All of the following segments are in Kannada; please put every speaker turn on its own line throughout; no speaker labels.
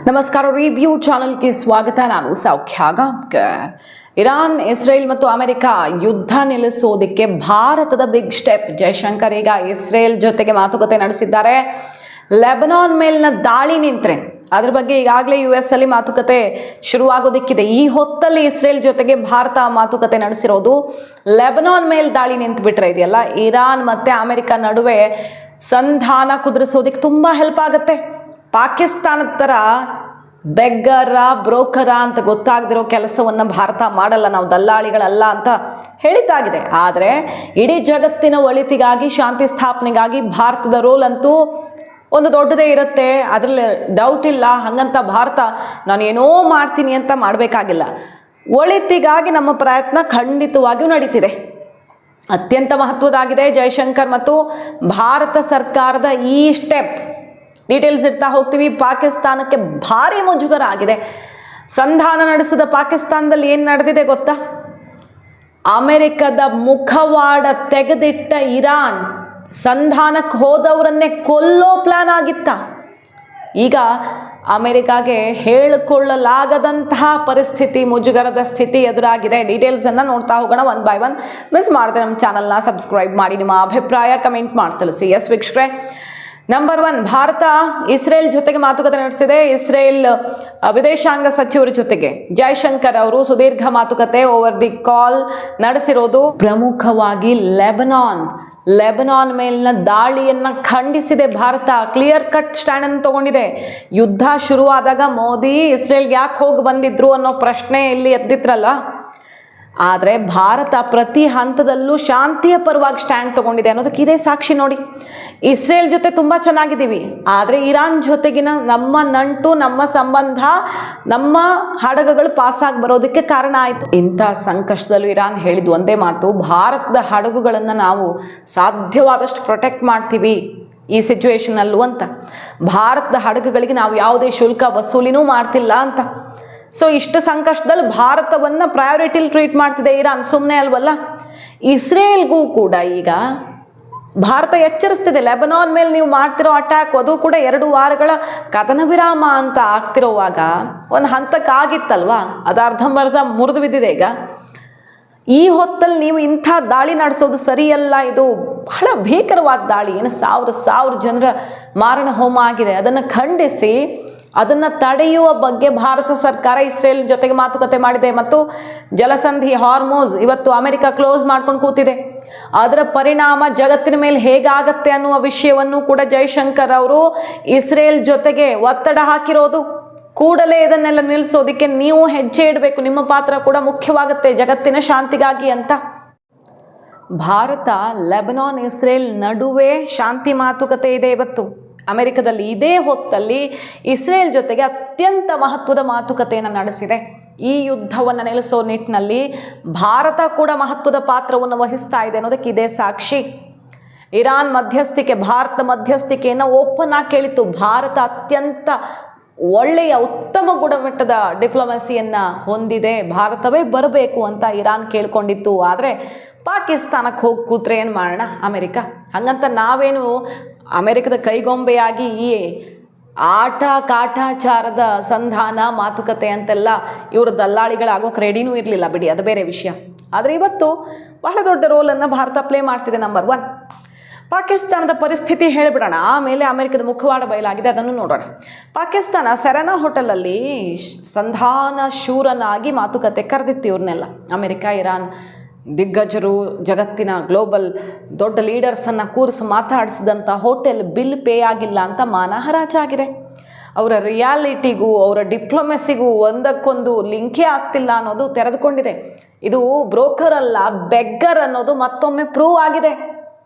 ನಮಸ್ಕಾರ. ರಿವ್ಯೂ ಚಾನೆಲ್ಗೆ ಸ್ವಾಗತ. ನಾನು ಸೌಖ್ಯ ಗಾಂವ್ಕರ್. ಇರಾನ್, ಇಸ್ರೇಲ್ ಮತ್ತು ಅಮೆರಿಕ ಯುದ್ಧ ನಿಲ್ಲಿಸೋದಕ್ಕೆ ಭಾರತದ ಬಿಗ್ ಸ್ಟೆಪ್. ಜೈಶಂಕರ್ ಈಗ ಇಸ್ರೇಲ್ ಜೊತೆಗೆ ಮಾತುಕತೆ ನಡೆಸಿದ್ದಾರೆ. ಲೆಬನಾನ್ ಮೇಲಿನ ದಾಳಿ ನಿಂತರೆ ಅದ್ರ ಬಗ್ಗೆ ಈಗಾಗಲೇ US ಅಲ್ಲಿ ಮಾತುಕತೆ ಶುರುವಾಗೋದಕ್ಕಿದೆ. ಈ ಹೊತ್ತಲ್ಲಿ ಇಸ್ರೇಲ್ ಜೊತೆಗೆ ಭಾರತ ಮಾತುಕತೆ ನಡೆಸಿರೋದು. ಲೆಬನಾನ್ ಮೇಲೆ ದಾಳಿ ನಿಂತು ಬಿಟ್ರೆ ಇದೆಯಲ್ಲ, ಇರಾನ್ ಮತ್ತು ಅಮೆರಿಕ ನಡುವೆ ಸಂಧಾನ ಕುದುರಿಸೋದಕ್ಕೆ ತುಂಬ ಹೆಲ್ಪ್ ಆಗುತ್ತೆ. ಪಾಕಿಸ್ತಾನದ ಥರ ಬೆಗ್ಗರ ಬ್ರೋಕರ ಅಂತ ಗೊತ್ತಾಗದಿರೋ ಕೆಲಸವನ್ನು ಭಾರತ ಮಾಡಲ್ಲ, ನಾವು ದಲ್ಲಾಳಿಗಳಲ್ಲ ಅಂತ ಹೇಳಿದ್ದಾಗಿದೆ. ಆದರೆ ಇಡೀ ಜಗತ್ತಿನ ಒಳಿತಿಗಾಗಿ, ಶಾಂತಿ ಸ್ಥಾಪನೆಗಾಗಿ ಭಾರತದ ರೋಲ್ ಅಂತೂ ಒಂದು ದೊಡ್ಡದೇ ಇರುತ್ತೆ, ಅದರಲ್ಲಿ ಡೌಟ್ ಇಲ್ಲ. ಹಾಗಂತ ಭಾರತ ನಾನೇನೋ ಮಾಡ್ತೀನಿ ಅಂತ ಮಾಡಬೇಕಾಗಿಲ್ಲ. ಒಳಿತಿಗಾಗಿ ನಮ್ಮ ಪ್ರಯತ್ನ ಖಂಡಿತವಾಗಿಯೂ ನಡೀತಿದೆ. ಅತ್ಯಂತ ಮಹತ್ವದಾಗಿದೆ ಜೈಶಂಕರ್ ಮತ್ತು ಭಾರತ ಸರ್ಕಾರದ ಈ ಸ್ಟೆಪ್. ಡೀಟೇಲ್ಸ್ ಇರ್ತಾ ಹೋಗ್ತೀವಿ. ಪಾಕಿಸ್ತಾನಕ್ಕೆ ಭಾರಿ ಮುಜುಗರ ಆಗಿದೆ. ಸಂಧಾನ ನಡೆಸಿದ ಪಾಕಿಸ್ತಾನದಲ್ಲಿ ಏನು ನಡೆದಿದೆ ಗೊತ್ತಾ? ಅಮೆರಿಕದ ಮುಖವಾಡ ತೆಗೆದಿಟ್ಟ ಇರಾನ್ ಸಂಧಾನಕ್ಕೆ ಹೋದವರನ್ನೇ ಕೊಲ್ಲೋ ಪ್ಲಾನ್ ಆಗಿತ್ತ. ಈಗ ಅಮೆರಿಕಾಗೆ ಹೇಳಿಕೊಳ್ಳಲಾಗದಂತಹ ಪರಿಸ್ಥಿತಿ, ಮುಜುಗರದ ಸ್ಥಿತಿ ಎದುರಾಗಿದೆ. ಡೀಟೇಲ್ಸನ್ನು ನೋಡ್ತಾ ಹೋಗೋಣ ಒನ್ ಬೈ ಒನ್. ಮಿಸ್ ಮಾಡದೆ ನಮ್ಮ ಚಾನಲ್ನ ಸಬ್ಸ್ಕ್ರೈಬ್ ಮಾಡಿ, ನಿಮ್ಮ ಅಭಿಪ್ರಾಯ ಕಮೆಂಟ್ ಮಾಡಿ ತಿಳಿಸಿ. ಎಸ್ ವೀಕ್ಷಕರೇ, ನಂಬರ್ 1, ಭಾರತ ಇಸ್ರೇಲ್ ಜೊತೆಗೆ ಮಾತುಕತೆ ನಡೆಸಿದೆ. ಇಸ್ರೇಲ್ ವಿದೇಶಾಂಗ ಸಚಿವರ ಜೊತೆಗೆ ಜೈಶಂಕರ್ ಅವರು ಸುದೀರ್ಘ ಮಾತುಕತೆ ಓವರ್ ದಿ ಕಾಲ್ ನಡೆಸಿರೋದು. ಪ್ರಮುಖವಾಗಿ ಲೆಬನಾನ್ ಮೇಲಿನ ದಾಳಿಯನ್ನ ಖಂಡಿಸಿದೆ ಭಾರತ. ಕ್ಲಿಯರ್ ಕಟ್ ಸ್ಟ್ಯಾಂಡ್ ಅನ್ನು ತಗೊಂಡಿದೆ. ಯುದ್ಧ ಶುರುವಾದಾಗ ಮೋದಿ ಇಸ್ರೇಲ್ಗೆ ಯಾಕೆ ಹೋಗಿ ಬಂದಿದ್ರು ಅನ್ನೋ ಪ್ರಶ್ನೆ ಇಲ್ಲಿ ಎದ್ದಿದ್ರಲ್ಲ, ಆದರೆ ಭಾರತ ಪ್ರತಿ ಹಂತದಲ್ಲೂ ಶಾಂತಿಯ ಪರವಾಗಿ ಸ್ಟ್ಯಾಂಡ್ ತಗೊಂಡಿದೆ ಅನ್ನೋದಕ್ಕೆ ಇದೇ ಸಾಕ್ಷಿ ನೋಡಿ. ಇಸ್ರೇಲ್ ಜೊತೆ ತುಂಬ ಚೆನ್ನಾಗಿದ್ದೀವಿ, ಆದರೆ ಇರಾನ್ ಜೊತೆಗಿನ ನಮ್ಮ ನಂಟು, ನಮ್ಮ ಸಂಬಂಧ, ನಮ್ಮ ಹಡಗುಗಳು ಪಾಸಾಗಿ ಬರೋದಕ್ಕೆ ಕಾರಣ ಆಯಿತು. ಇಂಥ ಸಂಕಷ್ಟದಲ್ಲೂ ಇರಾನ್ ಹೇಳಿದ್ದು ಒಂದೇ ಮಾತು, ಭಾರತದ ಹಡಗುಗಳನ್ನು ನಾವು ಸಾಧ್ಯವಾದಷ್ಟು ಪ್ರೊಟೆಕ್ಟ್ ಮಾಡ್ತೀವಿ ಈ ಸಿಚುವೇಶನಲ್ಲೂ ಅಂತ. ಭಾರತದ ಹಡಗುಗಳಿಗೆ ನಾವು ಯಾವುದೇ ಶುಲ್ಕ ವಸೂಲಿನೂ ಮಾಡ್ತಿಲ್ಲ ಅಂತ. ಸೊ ಇಷ್ಟು ಸಂಕಷ್ಟದಲ್ಲಿ ಭಾರತವನ್ನು ಪ್ರಯಾರಿಟಿಲಿ ಟ್ರೀಟ್ ಮಾಡ್ತಿದೆ ಇರಾನ್. ಸುಮ್ಮನೆ ಅಲ್ವಲ್ಲ. ಇಸ್ರೇಲ್ಗೂ ಕೂಡ ಈಗ ಭಾರತ ಎಚ್ಚರಿಸ್ತಿದೆ. ಲೆಬನಾನ್ ಮೇಲೆ ನೀವು ಮಾಡ್ತಿರೋ ಅಟ್ಯಾಕ್, ಅದು ಕೂಡ 2 ವಾರಗಳ ಕದನ ವಿರಾಮ ಅಂತ ಆಗ್ತಿರೋವಾಗ ಒಂದು ಹಂತಕ್ಕಾಗಿತ್ತಲ್ವಾ, ಅದು ಅರ್ಧಂಬರ್ಧ ಮುರಿದು ಬಿದ್ದಿದೆ. ಈಗ ಈ ಹೊತ್ತಲ್ಲಿ ನೀವು ಇಂಥ ದಾಳಿ ನಡೆಸೋದು ಸರಿಯಲ್ಲ. ಇದು ಬಹಳ ಭೀಕರವಾದ ದಾಳಿ. ಏನು ಸಾವಿರ ಜನರ ಮಾರಣ ಹೋಮ ಆಗಿದೆ. ಅದನ್ನು ಖಂಡಿಸಿ ಅದನ್ನು ತಡೆಯುವ ಬಗ್ಗೆ ಭಾರತ ಸರ್ಕಾರ ಇಸ್ರೇಲ್ ಜೊತೆಗೆ ಮಾತುಕತೆ ಮಾಡಿದೆ. ಮತ್ತು ಜಲಸಂಧಿ ಹಾರ್ಮೋಸ್ ಇವತ್ತು ಅಮೆರಿಕ ಕ್ಲೋಸ್ ಮಾಡ್ಕೊಂಡು ಕೂತಿದೆ. ಅದರ ಪರಿಣಾಮ ಜಗತ್ತಿನ ಮೇಲೆ ಹೇಗಾಗತ್ತೆ ಅನ್ನುವ ವಿಷಯವನ್ನು ಕೂಡ ಜೈಶಂಕರ್ ಅವರು ಇಸ್ರೇಲ್ ಜೊತೆಗೆ ಒತ್ತಡ ಹಾಕಿರೋದು. ಕೂಡಲೇ ಇದನ್ನೆಲ್ಲ ನಿಲ್ಲಿಸೋದಕ್ಕೆ ನೀವು ಹೆಜ್ಜೆ ಇಡಬೇಕು, ನಿಮ್ಮ ಪಾತ್ರ ಕೂಡ ಮುಖ್ಯವಾಗುತ್ತೆ ಜಗತ್ತಿನ ಶಾಂತಿಗಾಗಿ ಅಂತ. ಭಾರತ ಲೆಬನಾನ್ ಇಸ್ರೇಲ್ ನಡುವೆ ಶಾಂತಿ ಮಾತುಕತೆ ಇದೆ ಇವತ್ತು ಅಮೆರಿಕದಲ್ಲಿ. ಇದೇ ಹೊತ್ತಲ್ಲಿ ಇಸ್ರೇಲ್ ಜೊತೆಗೆ ಅತ್ಯಂತ ಮಹತ್ವದ ಮಾತುಕತೆಯನ್ನು ನಡೆಸಿದೆ. ಈ ಯುದ್ಧವನ್ನು ನಿಲ್ಲಿಸೋ ನಿಟ್ಟಿನಲ್ಲಿ ಭಾರತ ಕೂಡ ಮಹತ್ವದ ಪಾತ್ರವನ್ನು ವಹಿಸ್ತಾ ಇದೆ ಅನ್ನೋದಕ್ಕೆ ಇದೇ ಸಾಕ್ಷಿ. ಇರಾನ್ ಮಧ್ಯಸ್ಥಿಕೆ, ಭಾರತ ಮಧ್ಯಸ್ಥಿಕೆಯನ್ನು ಓಪನ್ ಆಗಿ ಕೇಳಿತ್ತು. ಭಾರತ ಅತ್ಯಂತ ಒಳ್ಳೆಯ ಉತ್ತಮ ಗುಣಮಟ್ಟದ ಡಿಪ್ಲೊಮೆಸಿಯನ್ನು ಹೊಂದಿದೆ, ಭಾರತವೇ ಬರಬೇಕು ಅಂತ ಇರಾನ್ ಕೇಳ್ಕೊಂಡಿತ್ತು. ಆದರೆ ಪಾಕಿಸ್ತಾನಕ್ಕೆ ಹೋಗಿ ಕೂತ್ರೆ ಏನು ಮಾಡೋಣ ಅಮೆರಿಕ. ಹಾಗಂತ ನಾವೇನು ಅಮೆರಿಕದ ಕೈಗೊಂಬೆಯಾಗಿ ಈ ಆಟ ಕಾಟಾಚಾರದ ಸಂಧಾನ ಮಾತುಕತೆ ಅಂತೆಲ್ಲ ಇವರು ದಲ್ಲಾಳಿಗಳಾಗೋಕೆ ರೆಡಿನೂ ಇರಲಿಲ್ಲ ಬಿಡಿ, ಅದು ಬೇರೆ ವಿಷಯ. ಆದರೆ ಇವತ್ತು ಬಹಳ ದೊಡ್ಡ ರೋಲನ್ನು ಭಾರತ ಪ್ಲೇ ಮಾಡ್ತಿದೆ. ನಂಬರ್ 1, ಪಾಕಿಸ್ತಾನದ ಪರಿಸ್ಥಿತಿ ಹೇಳಿಬಿಡೋಣ, ಆಮೇಲೆ ಅಮೆರಿಕದ ಮುಖವಾಡ ಬಯಲಾಗಿದೆ, ಅದನ್ನು ನೋಡೋಣ. ಪಾಕಿಸ್ತಾನ ಸೆರೆನಾ ಹೋಟೆಲಲ್ಲಿ ಸಂಧಾನ ಶೂರನಾಗಿ ಮಾತುಕತೆ ಕರೆದಿತ್ತು ಇವ್ರನ್ನೆಲ್ಲ. ಅಮೆರಿಕ, ಇರಾನ್ ದಿಗ್ಗಜರು, ಜಗತ್ತಿನ ಗ್ಲೋಬಲ್ ದೊಡ್ಡ ಲೀಡರ್ಸನ್ನು ಕೂರಿಸಿ ಮಾತಾಡಿಸಿದಂಥ ಹೋಟೆಲ್ ಬಿಲ್ ಪೇ ಆಗಿಲ್ಲ ಅಂತ ಮಾನ ಹರಾಜಾಗಿದೆ. ಅವರ ರಿಯಾಲಿಟಿಗೂ ಅವರ ಡಿಪ್ಲೊಮೆಸಿಗೂ ಒಂದಕ್ಕೊಂದು ಲಿಂಕೇ ಆಗ್ತಿಲ್ಲ ಅನ್ನೋದು ತೆರೆದುಕೊಂಡಿದೆ. ಇದು ಬ್ರೋಕರ್ ಅಲ್ಲ, ಬೆಗ್ಗರ್ ಅನ್ನೋದು ಮತ್ತೊಮ್ಮೆ ಪ್ರೂವ್ ಆಗಿದೆ.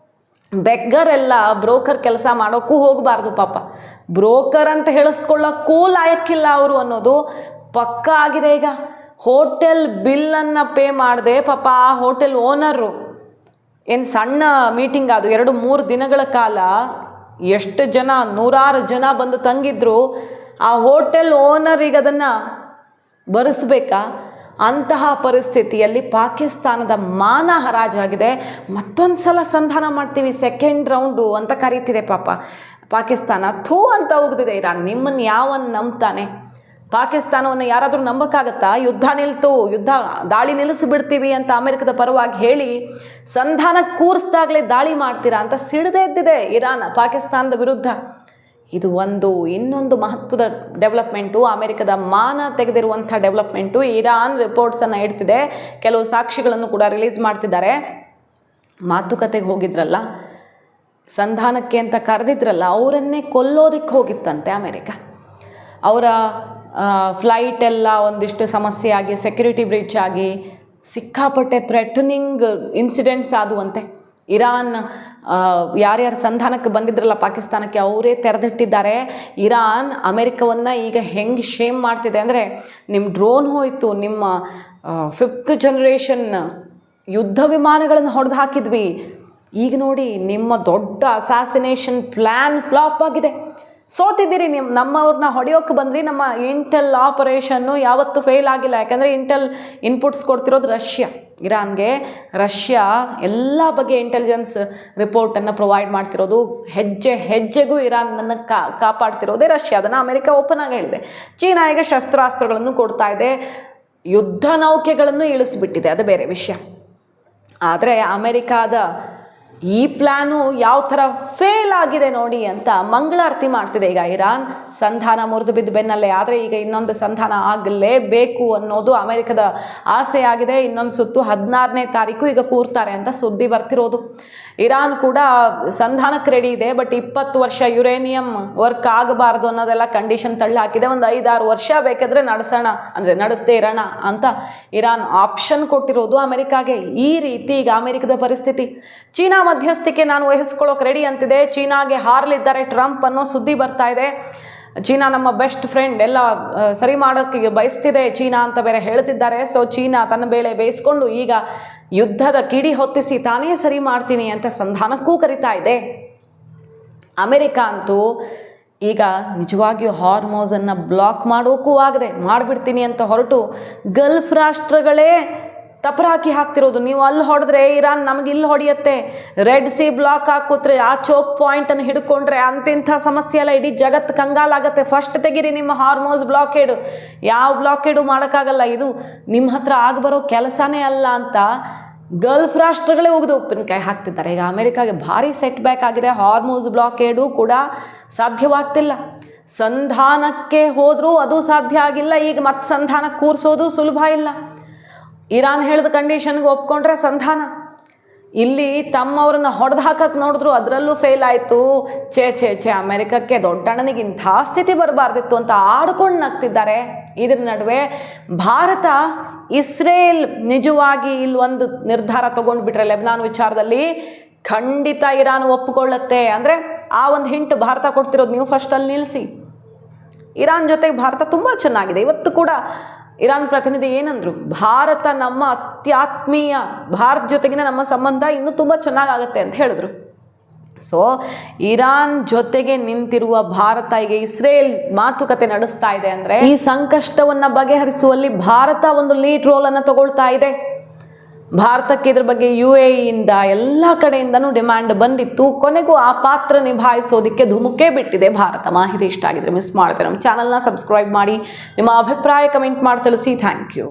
ಬೆಗ್ಗರ್ ಎಲ್ಲ ಬ್ರೋಕರ್ ಕೆಲಸ ಮಾಡೋಕ್ಕೂ ಹೋಗಬಾರ್ದು ಪಾಪ. ಬ್ರೋಕರ್ ಅಂತ ಹೇಳಿಸ್ಕೊಳ್ಳೋಕ್ಕೂ ಲಾಯಕ್ಕಿಲ್ಲ ಅವರು ಅನ್ನೋದು ಪಕ್ಕ ಆಗಿದೆ. ಈಗ ಹೋಟೆಲ್ ಬಿಲ್ಲನ್ನು ಪೇ ಮಾಡದೆ ಪಾಪ ಆ ಹೋಟೆಲ್ ಓನರು, ಏನು ಸಣ್ಣ ಮೀಟಿಂಗ್ ಅದು 2-3 ದಿನಗಳ ಕಾಲ ಎಷ್ಟು ಜನ, 100 ಜನ ಬಂದು ತಂಗಿದ್ರು. ಆ ಹೋಟೆಲ್ ಓನರಿಗೆ ಅದನ್ನು ಬರೆಸ್ಬೇಕಾ? ಅಂತಹ ಪರಿಸ್ಥಿತಿಯಲ್ಲಿ ಪಾಕಿಸ್ತಾನದ ಮಾನ ಹರಾಜಾಗಿದೆ. ಮತ್ತೊಂದು ಸಲ ಸಂಧಾನ ಮಾಡ್ತೀವಿ, ಸೆಕೆಂಡ್ ರೌಂಡು ಅಂತ ಕರೀತಿದೆ ಪಾಪ ಪಾಕಿಸ್ತಾನ. ಥೂ ಅಂತ ಹೋಗ್ತಿದೆ ಇರಾನ್. ನಿಮ್ಮನ್ನು ಯಾವನ್ ನಂಬ್ತಾನೆ? ಪಾಕಿಸ್ತಾನವನ್ನು ಯಾರಾದರೂ ನಂಬಕ್ಕಾಗತ್ತಾ? ಯುದ್ಧ ದಾಳಿ ನಿಲ್ಲಿಸಿಬಿಡ್ತೀವಿ ಅಂತ ಅಮೆರಿಕದ ಪರವಾಗಿ ಹೇಳಿ ಸಂಧಾನಕ್ಕೆ ಕೂರಿಸ್ದಾಗಲೇ ದಾಳಿ ಮಾಡ್ತೀರಾ ಅಂತ ಸಿಡಿದೇ ಎದ್ದಿದೆ ಇರಾನ್ ಪಾಕಿಸ್ತಾನದ ವಿರುದ್ಧ. ಇದು ಇನ್ನೊಂದು ಮಹತ್ವದ ಡೆವಲಪ್ಮೆಂಟು, ಅಮೆರಿಕದ ಮಾನ ತೆಗೆದಿರುವಂಥ ಡೆವಲಪ್ಮೆಂಟು. ಇರಾನ್ ರಿಪೋರ್ಟ್ಸನ್ನು ಇಡ್ತಿದೆ, ಕೆಲವು ಸಾಕ್ಷಿಗಳನ್ನು ಕೂಡ ರಿಲೀಸ್ ಮಾಡ್ತಿದ್ದಾರೆ. ಮಾತುಕತೆಗೆ ಹೋಗಿದ್ರಲ್ಲ, ಸಂಧಾನಕ್ಕೆ ಅಂತ ಕರೆದಿದ್ರಲ್ಲ, ಅವರನ್ನೇ ಕೊಲ್ಲೋದಕ್ಕೆ ಹೋಗಿತ್ತಂತೆ ಅಮೆರಿಕ. ಅವರ ಫ್ಲೈಟ್ ಎಲ್ಲ ಒಂದಿಷ್ಟು ಸಮಸ್ಯೆ ಆಗಿ, ಸೆಕ್ಯೂರಿಟಿ ಬ್ರೀಚ್ ಆಗಿ, ಸಿಕ್ಕಾಪಟ್ಟೆ ಥ್ರೆಟನಿಂಗ್ ಇನ್ಸಿಡೆಂಟ್ಸ್ ಆದುವಂತೆ. ಇರಾನ್ ಯಾರ್ಯಾರು ಸಂಧಾನಕ್ಕೆ ಬಂದಿದ್ರಲ್ಲ ಪಾಕಿಸ್ತಾನಕ್ಕೆ, ಅವರೇ ತೆರೆದಿಟ್ಟಿದ್ದಾರೆ. ಇರಾನ್ ಅಮೆರಿಕವನ್ನು ಈಗ ಹೆಂಗೆ ಶೇಮ್ ಮಾಡ್ತಿದೆ ಅಂದರೆ, ನಿಮ್ಮ ಡ್ರೋನ್ ಹೋಯಿತು, ನಿಮ್ಮ 5th ಜನರೇಷನ್ ಯುದ್ಧ ವಿಮಾನಗಳನ್ನು ಹೊಡೆದು ಹಾಕಿದ್ವಿ, ಈಗ ನೋಡಿ ನಿಮ್ಮ ದೊಡ್ಡ ಅಸಾಸಿನೇಷನ್ ಪ್ಲ್ಯಾನ್ ಫ್ಲಾಪ್ ಆಗಿದೆ, ಸೋತಿದ್ದೀರಿ, ನಮ್ಮವ್ರನ್ನ ಹೊಡೆಯೋಕ್ಕೆ ಬಂದ್ರಿ, ನಮ್ಮ ಇಂಟೆಲ್ ಆಪರೇಷನ್ನು ಯಾವತ್ತೂ ಫೇಲ್ ಆಗಿಲ್ಲ. ಯಾಕಂದರೆ ಇಂಟೆಲ್ ಇನ್ಪುಟ್ಸ್ ಕೊಡ್ತಿರೋದು ರಷ್ಯಾ. ಇರಾನ್ಗೆ ರಷ್ಯಾ ಎಲ್ಲ ಬಗ್ಗೆ ಇಂಟೆಲಿಜೆನ್ಸ್ ರಿಪೋರ್ಟನ್ನು ಪ್ರೊವೈಡ್ ಮಾಡ್ತಿರೋದು. ಹೆಜ್ಜೆಗೂ ಇರಾನನ್ನು ಕಾಪಾಡ್ತಿರೋದೇ ರಷ್ಯಾ. ಅದನ್ನು ಅಮೆರಿಕ ಓಪನ್ ಆಗಿ ಹೇಳಿದೆ. ಚೀನಾ ಈಗ ಶಸ್ತ್ರಾಸ್ತ್ರಗಳನ್ನು ಕೊಡ್ತಾ ಇದೆ, ಯುದ್ಧ ನೌಕೆಗಳನ್ನು ಇಳಿಸ್ಬಿಟ್ಟಿದೆ, ಅದು ಬೇರೆ ವಿಷಯ. ಆದರೆ ಅಮೆರಿಕಾದ ಈ ಪ್ಲ್ಯಾನು ಯಾವ ಥರ ಫೇಲ್ ಆಗಿದೆ ನೋಡಿ ಅಂತ ಮಂಗಳಾರತಿ ಮಾಡ್ತಿದೆ ಈಗ ಇರಾನ್. ಸಂಧಾನ ಮುರಿದು ಬಿದ್ದು ಬೆನ್ನಲ್ಲೇ, ಆದರೆ ಈಗ ಇನ್ನೊಂದು ಸಂಧಾನ ಆಗಲೇಬೇಕು ಅನ್ನೋದು ಅಮೆರಿಕದ ಆಸೆ ಆಗಿದೆ. ಇನ್ನೊಂದು ಸುತ್ತು 16ನೇ ತಾರೀಕು ಈಗ ಕೂರ್ತಾರೆ ಅಂತ ಸುದ್ದಿ ಬರ್ತಿರೋದು. ಇರಾನ್ ಕೂಡ ಸಂಧಾನಕ್ಕೆ ರೆಡಿ ಇದೆ, ಬಟ್ 20 ವರ್ಷ ಯುರೇನಿಯಂ ವರ್ಕ್ ಆಗಬಾರ್ದು ಅನ್ನೋದೆಲ್ಲ ಕಂಡೀಷನ್ ತಳ್ಳಿ ಹಾಕಿದೆ. ಒಂದು 5-6 ವರ್ಷ ಬೇಕಾದರೆ ನಡೆಸದೇ ಇರೋಣ ಅಂತ ಇರಾನ್ ಆಪ್ಷನ್ ಕೊಟ್ಟಿರೋದು ಅಮೆರಿಕಾಗೆ. ಈ ರೀತಿ ಈಗ ಅಮೆರಿಕದ ಪರಿಸ್ಥಿತಿ. ಚೀನಾ ಮಧ್ಯಸ್ಥಿಕೆ ನಾನು ವಹಿಸ್ಕೊಳ್ಳೋಕೆ ರೆಡಿ ಅಂತಿದೆ, ಚೀನಾಗೆ ಹಾರಲಿದ್ದಾರೆ ಟ್ರಂಪ್ ಅನ್ನೋ ಸುದ್ದಿ ಬರ್ತಾ ಇದೆ. ಚೀನಾ ನಮ್ಮ ಬೆಸ್ಟ್ ಫ್ರೆಂಡ್, ಎಲ್ಲ ಸರಿ ಮಾಡೋಕ್ಕೆ ಬಯಸ್ತಿದೆ ಚೀನಾ ಅಂತ ಬೇರೆ ಹೇಳ್ತಿದ್ದಾರೆ. ಸೊ ಚೀನಾ ತನ್ನ ಬೇಳೆ ಬೇಯಿಸ್ಕೊಂಡು ಈಗ ಯುದ್ಧದ ಕಿಡಿ ಹೊತ್ತಿಸಿ ತಾನೇ ಸರಿ ಮಾಡ್ತೀನಿ ಅಂತ ಸಂಧಾನಕ್ಕೂ ಕರಿತಾ ಇದೆ. ಅಮೆರಿಕ ಅಂತೂ ಈಗ ನಿಜವಾಗಿಯೂ ಹಾರ್ಮೋಸನ್ನು ಬ್ಲಾಕ್ ಮಾಡೋಕ್ಕೂ ಆಗದೆ ಮಾಡಿಬಿಡ್ತೀನಿ ಅಂತ ಹೊರಟು ಗಲ್ಫ್ ರಾಷ್ಟ್ರಗಳೇ ತಪರಾಕಿ ಹಾಕ್ತಿರೋದು. ನೀವು ಅಲ್ಲಿ ಹೊಡೆದ್ರೆ ಇರಾನ್ ನಮಗೆ ಇಲ್ಲಿ ಹೊಡೆಯುತ್ತೆ, ರೆಡ್ ಸಿ ಬ್ಲಾಕ್ ಹಾಕುತ್ರೆ, ಆ ಚೋಕ್ ಪಾಯಿಂಟನ್ನು ಹಿಡ್ಕೊಂಡ್ರೆ ಅಂತಿಂಥ ಸಮಸ್ಯೆ ಎಲ್ಲ ಇಡೀ ಜಗತ್ತು ಕಂಗಾಲಾಗತ್ತೆ. ಫಸ್ಟ್ ತೆಗಿರಿ ನಿಮ್ಮ ಹಾರ್ಮೋಸ್ ಬ್ಲಾಕೇಡು. ಯಾವ ಬ್ಲಾಕೇಡು ಮಾಡೋಕ್ಕಾಗಲ್ಲ, ಇದು ನಿಮ್ಮ ಹತ್ರ ಆಗಬರೋ ಕೆಲಸನೇ ಅಲ್ಲ ಅಂತ ಗಲ್ಫ್ ರಾಷ್ಟ್ರಗಳೇ ಉಗಿದು ಉಪ್ಪಿನಕಾಯಿ ಹಾಕ್ತಿದ್ದಾರೆ. ಈಗ ಅಮೆರಿಕಾಗೆ ಭಾರಿ ಸೆಟ್ ಬ್ಯಾಕ್ ಆಗಿದೆ. ಹಾರ್ಮೋಸ್ ಬ್ಲಾಕೇಡು ಕೂಡ ಸಾಧ್ಯವಾಗ್ತಿಲ್ಲ. ಸಂಧಾನಕ್ಕೆ ಹೋದರೂ ಅದು ಸಾಧ್ಯ ಆಗಿಲ್ಲ. ಈಗ ಮತ್ತೆ ಸಂಧಾನಕ್ಕೆ ಕೂರಿಸೋದು ಸುಲಭ ಇಲ್ಲ. ಇರಾನ್ ಹೇಳಿದ ಕಂಡೀಷನ್ಗೆ ಒಪ್ಕೊಂಡ್ರೆ ಸಂಧಾನ. ಇಲ್ಲಿ ತಮ್ಮವ್ರನ್ನ ಹೊಡೆದು ಹಾಕಕ್ಕೆ ನೋಡಿದ್ರು, ಅದರಲ್ಲೂ ಫೇಲ್ ಆಯಿತು. ಛೇ ಅಮೆರಿಕಕ್ಕೆ ದೊಡ್ಡಣ್ಣನಿಗೆ ಇಂಥ ಸ್ಥಿತಿ ಬರಬಾರ್ದಿತ್ತು ಅಂತ ಆಡ್ಕೊಂಡು ನಗ್ತಿದ್ದಾರೆ. ಇದರ ನಡುವೆ ಭಾರತ ಇಸ್ರೇಲ್ ನಿಜವಾಗಿ ಇಲ್ಲೊಂದು ನಿರ್ಧಾರ ತೊಗೊಂಡ್ಬಿಟ್ರೆ ಲೆಬನಾನ್ ವಿಚಾರದಲ್ಲಿ ಖಂಡಿತ ಇರಾನ್ ಒಪ್ಪಿಕೊಳ್ಳುತ್ತೆ. ಅಂದರೆ ಆ ಒಂದು ಹಿಂಟ್ ಭಾರತ ಕೊಡ್ತಿರೋದು, ನೀವು ಫಸ್ಟ್ ಅಲ್ಲಿ ನಿಲ್ಲಿಸಿ. ಇರಾನ್ ಜೊತೆಗೆ ಭಾರತ ತುಂಬ ಚೆನ್ನಾಗಿದೆ. ಇವತ್ತು ಕೂಡ ಇರಾನ್ ಪ್ರತಿನಿಧಿ ಏನಂದ್ರು, ಭಾರತ ನಮ್ಮ ಅತ್ಯಾತ್ಮೀಯ, ಭಾರತ ಜೊತೆಗಿನ ನಮ್ಮ ಸಂಬಂಧ ಇನ್ನೂ ತುಂಬ ಚೆನ್ನಾಗಾಗತ್ತೆ ಅಂತ ಹೇಳಿದ್ರು. ಸೊ ಇರಾನ್ ಜೊತೆಗೆ ನಿಂತಿರುವ ಭಾರತ ಈಗ ಇಸ್ರೇಲ್ ಮಾತುಕತೆ ನಡೆಸ್ತಾ ಇದೆ ಅಂದರೆ ಈ ಸಂಕಷ್ಟವನ್ನು ಬಗೆಹರಿಸುವಲ್ಲಿ ಭಾರತ ಒಂದು ಲೀಡ್ ರೋಲನ್ನು ತಗೊಳ್ತಾ ಇದೆ. ಭಾರತಕ್ಕೆ ಇದ್ರ ಬಗ್ಗೆ UAEಯಿಂದ ಎಲ್ಲ ಕಡೆಯಿಂದನೂ ಡಿಮ್ಯಾಂಡ್ ಬಂದಿತ್ತು. ಕೊನೆಗೂ ಆ ಪಾತ್ರ ನಿಭಾಯಿಸೋದಕ್ಕೆ ಧುಮುಕೇ ಬಿಟ್ಟಿದೆ ಭಾರತ. ಮಾಹಿತಿ ಇಷ್ಟ ಆಗಿದ್ರೆ ಮಿಸ್ ಮಾಡ್ತಾರೆ ನಮ್ಮ ಚಾನಲ್ನ ಸಬ್ಸ್ಕ್ರೈಬ್ ಮಾಡಿ, ನಿಮ್ಮ ಅಭಿಪ್ರಾಯ ಕಮೆಂಟ್ ಮಾಡಿ ತಿಳಿಸಿ. Thank you.